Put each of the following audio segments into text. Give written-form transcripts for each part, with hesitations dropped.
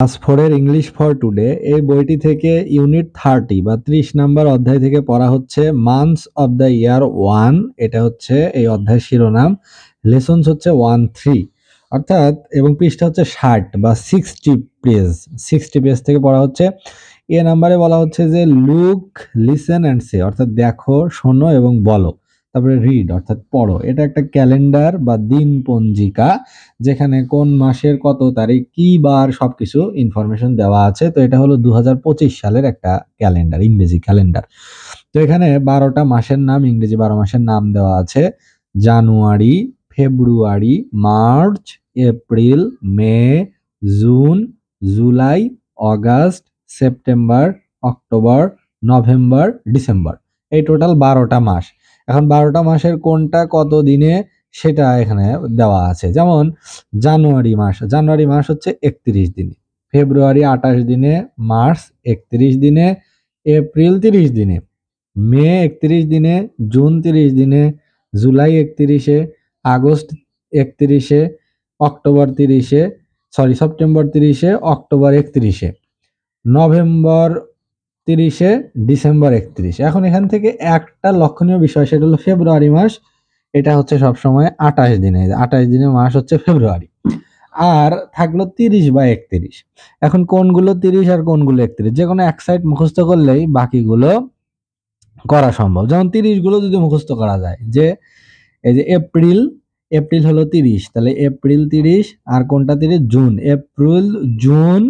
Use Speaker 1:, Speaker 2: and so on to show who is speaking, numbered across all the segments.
Speaker 1: Class 4 এর English for today এই বইটি থেকে ইউনিট 30 বা 30 নাম্বার অধ্যায় থেকে পড়া হচ্ছে মান্থস অফ দ্য ইয়ার 1। এটা হচ্ছে এই অধ্যায়ের শিরোনাম। লেসনস হচ্ছে 1-3 অর্থাৎ, এবং পৃষ্ঠা হচ্ছে 60 বা 60 পেজ থেকে পড়া হচ্ছে। এ নাম্বারে বলা হচ্ছে যে লুক, লিসেন অ্যান্ড সে, অর্থাৎ দেখো, শোনো এবং বলো। তারপরে রিড অর্থাৎ পড়ো। এটা একটা ক্যালেন্ডার বা দিন পঞ্জিকা, যেখানে কোন মাসের কত তারিখ, কি বার, সবকিছু ইনফরমেশন দেওয়া আছে। তো এটা হলো 2025 সালের একটা ক্যালেন্ডার, ইংরেজি ক্যালেন্ডার। তো এখানে 12টা মাসের নাম, ইংরেজি 12 মাসের নাম দেওয়া আছে: January, February, March, April, May, June, July, August, September, October, November, December. এই টোটাল 12টা মাস। এখন 12টা মাসের কোনটা কত দিনে সেটা এখানে দেওয়া আছে। যেমন জানুয়ারি মাস হচ্ছে 31 দিনে, ফেব্রুয়ারি 28 দিনে, মার্চ 31 দিনে, এপ্রিল 30 দিনে, মে 31 দিনে, জুন 30 দিনে, জুলাই 31-এ, আগস্ট 31-এ, সেপ্টেম্বর 30-এ, অক্টোবর 31-এ, নভেম্বর 30-এ, ডিসেম্বর 31। এখন এখান থেকে একটা লক্ষণীয় বিষয়, সেটা হলো ফেব্রুয়ারি মাস। এটা হচ্ছে সবসময় 28 দিনে, 28 দিনের মাস হচ্ছে ফেব্রুয়ারি। আর থাকলো 30 বা 31। এখন কোনগুলো 30 আর কোনগুলো 31, যে কোনো এক সাইড মুখস্থ করলেই বাকিগুলো করা সম্ভব। যেমন 30 গুলো যদি মুখস্থ করা যায়, যে এই যে এপ্রিল হলো 30, তাহলে এপ্রিল 30। আর কোনটা 30? জুন, এপ্রিল, জুন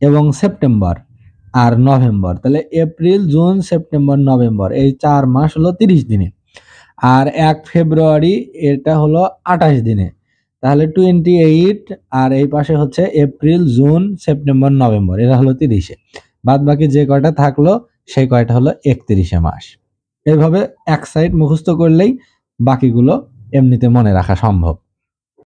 Speaker 1: এবং সেপ্টেম্বর আর নভেম্বর। তাহলে এপ্রিল, জুন, সেপ্টেম্বর, নভেম্বর, এই 4 মাস হলো 30 দিনে। আর 1 ফেব্রুয়ারি এটা হলো 28 দিনে, তাহলে 28। আর এই পাশে হচ্ছে এপ্রিল, জুন, সেপ্টেম্বর, নভেম্বর, এরা হলো 30-এ। বাদ বাকি যে কয়টা থাকলো সেই কয়টা হলো 31-এ মাস। এইভাবে এক সাইড মুখস্থ করলেই বাকিগুলো এমনিতে মনে রাখা সম্ভব।